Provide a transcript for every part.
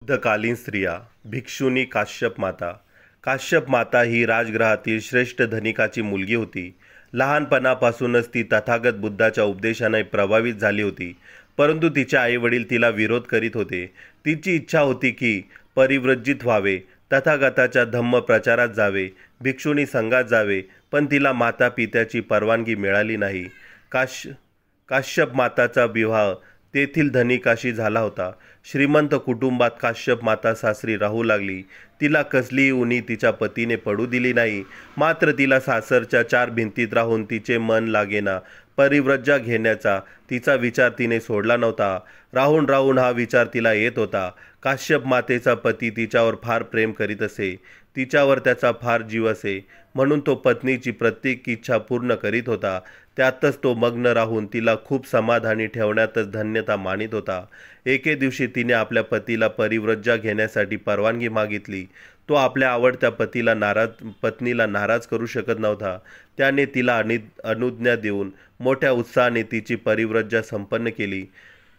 बुद्धकालीन स्त्रिया. भिक्षुणी काश्यप माता. काश्यप माता ही राजगृहातील श्रेष्ठ धनिकाची मुलगी होती. लहानपणापासूनच ती तथागत बुद्धाच्या उपदेशाने प्रभावित झाली होती. परंतु तिचे आईवडील तिला विरोध करीत होते. तिची इच्छा होती की परिव्रजित व्हावे, तथागताच्या धम्म प्रचारात जावे, भिक्षुणी संघात जावे, पण तिला माता पित्याची परवानगी मिळाली नाही. काश्यप माताचा विवाह तेथील धनिकाशी झाला होता. श्रीमंत कुटुंबात काश्यप माता सासरी राहू लागली. तिला कसलीही उणी तिच्या पतीने पडू दिली नाही. मात्र तिला सासरच्या 4 भिंतीत राहून तिचे मन लागेना. परिव्रजा घेण्याचा तिचा विचार तिने सोडला नव्हता. राहून राहून हा विचार तिला येत होता. काश्यप मातेचा पती तिच्यावर फार प्रेम करीत असे. तिच्यावर त्याचा फार जीव असे, म्हणून तो पत्नीची प्रत्येक इच्छा पूर्ण करीत होता. त्यातच तो मग्न राहून तिला खूप समाधानी ठेवण्यातच धन्यता मानित होता. एके दिवशी तिने आपल्या पतीला परिव्रजा घेण्यासाठी परवानगी मागितली. तो आपल्या आवडत्या पत्नीला नाराज करू शकत नव्हता. त्याने तिला अनुज्ञा देऊन मोठ्या उत्साहाने तिची परिव्रजा संपन्न केली.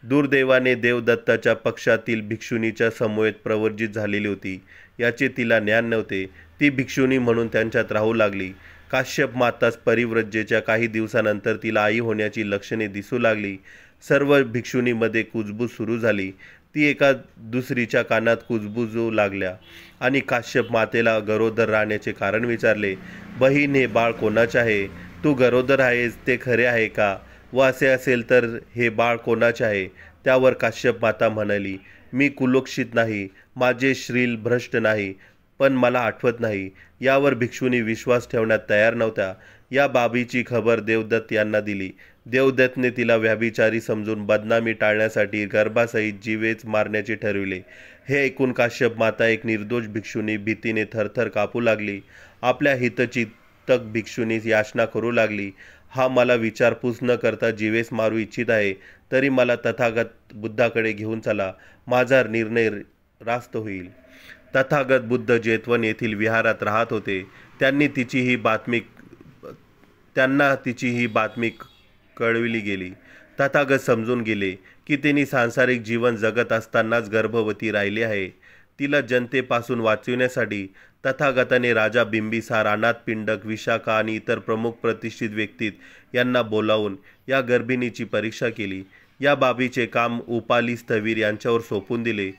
दुर्दैवाने देवदत्ताच्या पक्षातील भिक्षुणीच्या समवेत प्रवर्जित झालेली होती, याचे तिला ज्ञान नव्हते. ती भिक्षुणी म्हणून त्यांच्यात राहू लागली. काश्यप मातास परिव्रजेच्या काही दिवसानंतर तिला आई होण्याची लक्षणे दिसू लागली. सर्व भिक्षुणीमध्ये कुजबूज सुरू झाली. ती एका दुसरीच्या कानात कुजबुजू लागल्या आणि काश्यप मातेला गरोदर राहण्याचे कारण विचारले. बहीण, हे बाळ कोणाचे आहे? तू गरोदर आहेस ते खरे आहे का? व असे असेल तर हे बाळ कोणाचे आहे? त्यावर काश्यप माता म्हणाली, मी कुलोक्षित नाही, माझे श्रील भ्रष्ट नाही, पण मला आठवत नाही. यावर भिक्षुणी विश्वास ठेवण्यात तयार नव्हत्या. या बाबीची खबर देवदत्त यांना दिली. देवदत्तने तिला व्याभिचारी समजून बदनामी टाळण्यासाठी गर्भासहित जीवेच मारण्याचे ठरविले. हे ऐकून काश्यप माता, एक निर्दोष भिक्षुणी, भीतीने थरथर कापू लागली. आपल्या हितचिंतक भिक्षुणीस याचना करू लागली, हा मला विचारपूस न करता जीवेस मारू इच्छित आहे, तरी मला तथागत बुद्धाकडे घेऊन चला, माझा निर्णय रास्त होईल. तथागत बुद्ध जेतवन येथील विहारात राहत होते. त्यांना तिची ही बातमी कळविली गेली. तथागत समजून गेले की तिने सांसारिक जीवन जगत असतानाच गर्भवती राहिली आहे. तिला जनतेपासून वाचविण्यासाठी तथागताने राजा बिंबिसार, अनाथपिंडक, विशाखा आणि इतर प्रमुख प्रतिष्ठित व्यक्तीत यांना बोलावून या गर्भिणीची परीक्षा केली. या बाबीचे काम उपाली स्थविर यांच्यावर सोपून दिले.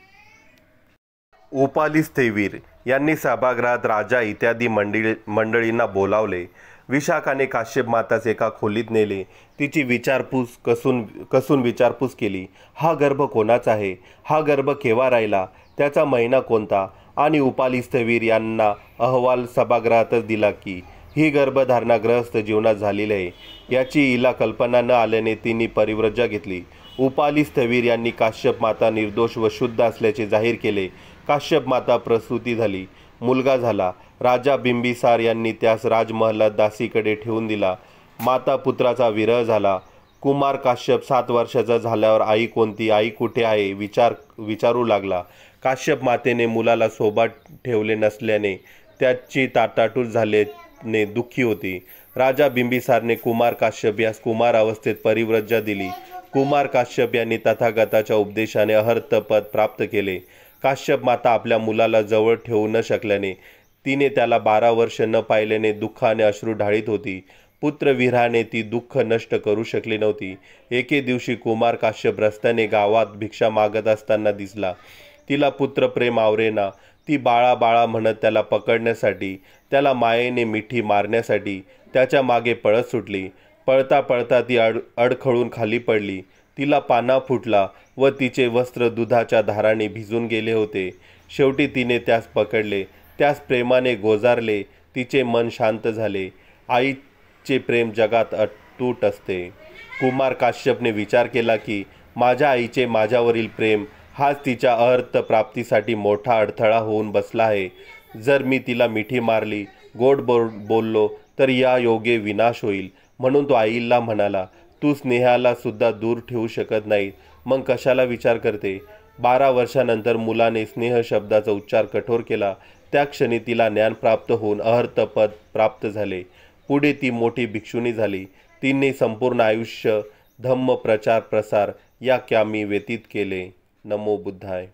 उपाली स्थविर यांनी सभागृहात राजा इत्यादी मंडळींना बोलावले. विशाखाने काश्यप मातास एका खोलीत नेले. तिची कसून विचारपूस केली. हा गर्भ कोणाचा आहे? हा गर्भ केव्हा राहिला? त्याचा महिना कोणता? आणि उपाली स्थविर यांना अहवाल सभागृहातच दिला की ही गर्भधारणा ग्रहस्थ जीवनात झालेली आहे. याची हिला कल्पना न आल्याने तिने परिव्रजा घेतली. उपाली स्थविर यांनी काश्यप माता निर्दोष व शुद्ध असल्याचे जाहीर केले. काश्यप माता प्रसूती झाली. मुलगा झाला. राजा बिंबिसार यांनी त्यास राजमहलात दासीकडे ठेवून दिला. माता पुत्राचा विरह झाला. कुमार काश्यप 7 वर्षाचा झाल्यावर आई कोणती, आई कुठे आहे विचारू लागला. काश्यप मातेने मुलाला सोबत ठेवले नसल्याने त्याची ताटाटूट झाल्याने दुःखी होती. राजा बिंबिसारने कुमार काश्यप यास कुमार अवस्थेत परिव्रजा दिली. कुमार काश्यप यांनी तथागताच्या उपदेशाने अहर्त पद प्राप्त केले. काश्यप माता आपल्या मुलाला जवळ ठेवू न शकल्याने तिने त्याला 12 वर्ष न पाहिल्याने दुःखाने अश्रू ढाळीत होती. पुत्रविरहाने ती दुःख नष्ट करू शकली नव्हती. एके दिवशी कुमार काश्यप रस्त्याने गावात भिक्षा मागत असताना दिसला. तिला पुत्रप्रेम आवरेना. ती बाळा बाळा म्हणत त्याला पकडण्यासाठी, त्याला मायेने मिठी मारण्यासाठी त्याच्या मागे पळत सुटली. पळता पळता ती अडखळून खाली पडली. तिला पाना फुटला व तिचे वस्त्र दुधाच्या धाराने भिजून गेले होते. शेवटी तिने त्यास पकडले, त्यास प्रेमाने गोजारले. तिचे मन शांत झाले. आईचे प्रेम जगात अतूट असते. कुमार काश्यपने विचार केला की माझ्या आईचे माझ्यावरील प्रेम हाच तिच्या अहर्त प्राप्तीसाठी मोठा अडथळा होऊन बसला आहे. जर मी तिला मिठी मारली, गोड बोललो तर या योगे विनाश होईल. म्हणून तो आईला म्हणाला, तू स्नेहाला सुद्धा दूर ठेवू शकत नाही, मग कशाला विचार करते? 12 वर्षानंतर मुलाने स्नेह शब्दाचा उच्चार कठोर केला. त्या क्षणी तिला ज्ञान प्राप्त होऊन अहर्त पद प्राप्त झाले. पुढे ती मोठी भिक्षुणी झाली. तिने संपूर्ण आयुष्य धम्म प्रचार प्रसार या कामी व्यतीत केले. नमो बुद्धाय.